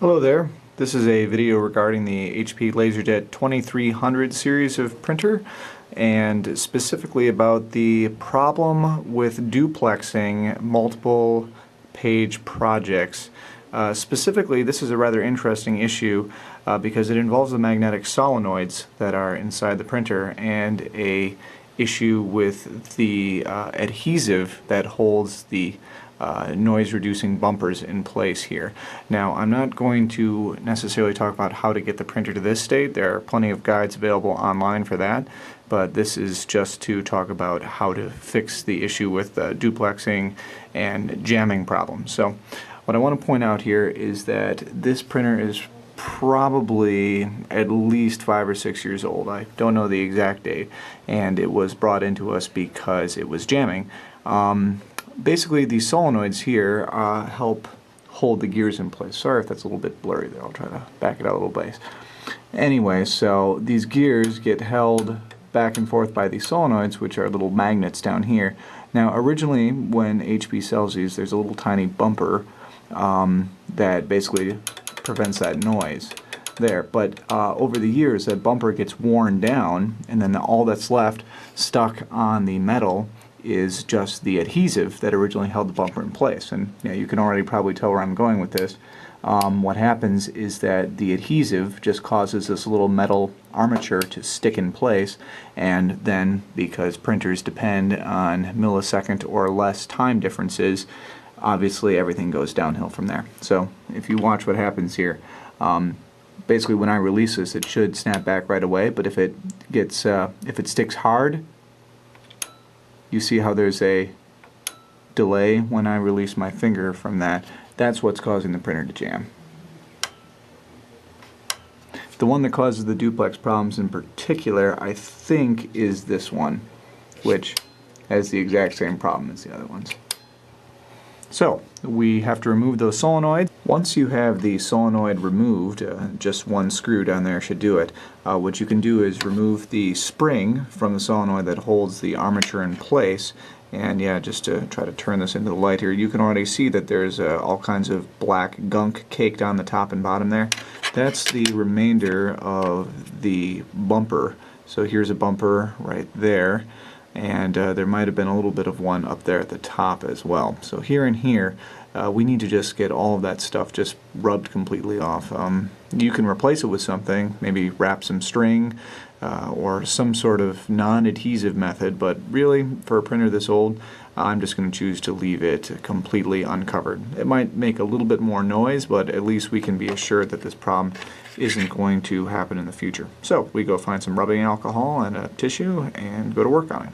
Hello there. This is a video regarding the HP LaserJet 2300 series of printer, and specifically about the problem with duplexing multiple page projects. Specifically, this is a rather interesting issue because it involves the magnetic solenoids that are inside the printer and a issue with the adhesive that holds the noise-reducing bumpers in place here. Now, I'm not going to necessarily talk about how to get the printer to this state. There are plenty of guides available online for that, but this is just to talk about how to fix the issue with duplexing and jamming problems. So, what I want to point out here is that this printer is probably at least 5 or 6 years old. I don't know the exact date, and it was brought into us because it was jamming. Basically, these solenoids here help hold the gears in place. Sorry if that's a little bit blurry there. I'll try to back it out a little bit. Anyway, so these gears get held back and forth by these solenoids, which are little magnets down here. Now, originally, when HP sells these, there's a little tiny bumper that basically prevents that noise there. But over the years, that bumper gets worn down, and then all that's left stuck on the metal is just the adhesive that originally held the bumper in place. And you can already probably tell where I'm going with this. What happens is that the adhesive just causes this little metal armature to stick in place, and then because printers depend on millisecond or less time differences, obviously everything goes downhill from there. So if you watch what happens here, basically when I release this, it should snap back right away, but if it sticks hard, you see how there's a delay when I release my finger from that. That's what's causing the printer to jam. The one that causes the duplex problems in particular, I think, is this one, which has the exact same problem as the other ones. So, we have to remove those solenoids. Once you have the solenoid removed, just one screw down there should do it. What you can do is remove the spring from the solenoid that holds the armature in place. And yeah, just to try to turn this into the light here, you can already see that there's all kinds of black gunk caked on the top and bottom there. That's the remainder of the bumper. So here's a bumper right there. And there might have been a little bit of one up there at the top as well. So here and here, we need to just get all of that stuff just rubbed completely off. You can replace it with something, maybe wrap some string or some sort of non-adhesive method, but really, for a printer this old, I'm just going to choose to leave it completely uncovered. It might make a little bit more noise, but at least we can be assured that this problem isn't going to happen in the future. So we go find some rubbing alcohol and a tissue and go to work on it.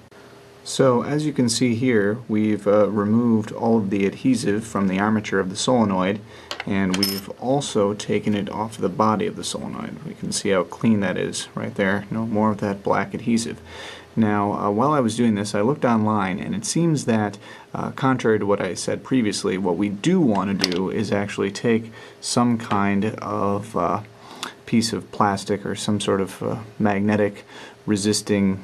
So as you can see here, we've removed all of the adhesive from the armature of the solenoid, and we've also taken it off the body of the solenoid. We can see how clean that is right there. No more of that black adhesive. Now, while I was doing this, I looked online, and it seems that, contrary to what I said previously, what we do want to do is actually take some kind of piece of plastic or some sort of magnetic resisting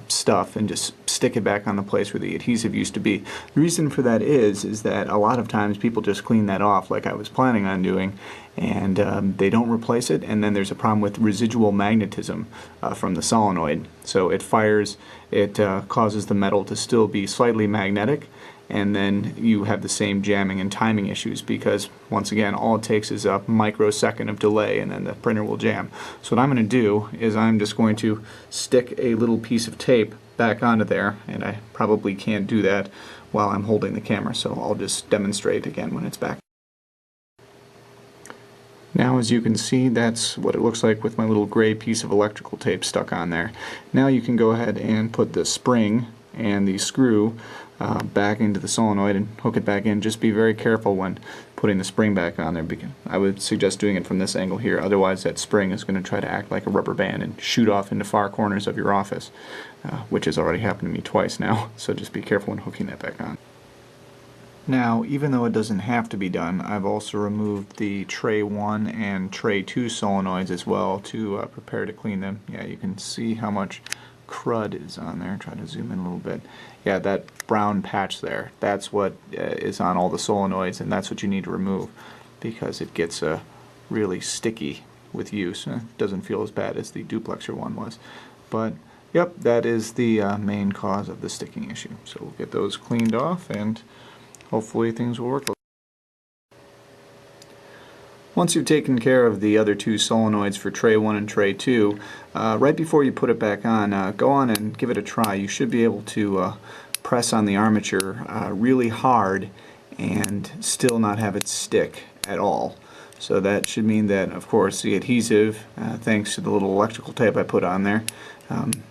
stuff and just stick it back on the place where the adhesive used to be. The reason for that is that a lot of times people just clean that off like I was planning on doing, and they don't replace it, and then there's a problem with residual magnetism from the solenoid. So it fires, it causes the metal to still be slightly magnetic, and then you have the same jamming and timing issues because, once again, all it takes is a microsecond of delay and then the printer will jam. So what I'm going to do is I'm just going to stick a little piece of tape back onto there, and I probably can't do that while I'm holding the camera, so I'll just demonstrate again when it's back. Now, as you can see, that's what it looks like with my little gray piece of electrical tape stuck on there. Now you can go ahead and put the spring and the screw back into the solenoid and hook it back in. Just be very careful when putting the spring back on there, because I would suggest doing it from this angle here, otherwise that spring is going to try to act like a rubber band and shoot off into far corners of your office, which has already happened to me twice now, so just be careful when hooking that back on. Now, even though it doesn't have to be done, I've also removed the tray 1 and tray 2 solenoids as well to prepare to clean them. Yeah, you can see how much crud is on there. Try to zoom in a little bit. Yeah, that brown patch there, that's what is on all the solenoids, and that's what you need to remove because it gets really sticky with use. It doesn't feel as bad as the duplexer one was. But yep, that is the main cause of the sticking issue. So we'll get those cleaned off and hopefully things will work. Once you've taken care of the other two solenoids for tray 1 and tray 2, right before you put it back on, go on and give it a try. You should be able to press on the armature really hard and still not have it stick at all. So that should mean that, of course, the adhesive, thanks to the little electrical tape I put on there,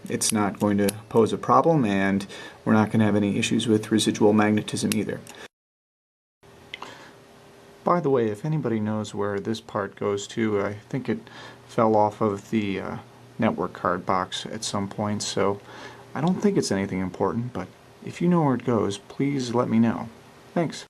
it's not going to pose a problem, and we're not going to have any issues with residual magnetism either. By the way, if anybody knows where this part goes to, I think it fell off of the network card box at some point, so I don't think it's anything important, but if you know where it goes, please let me know. Thanks.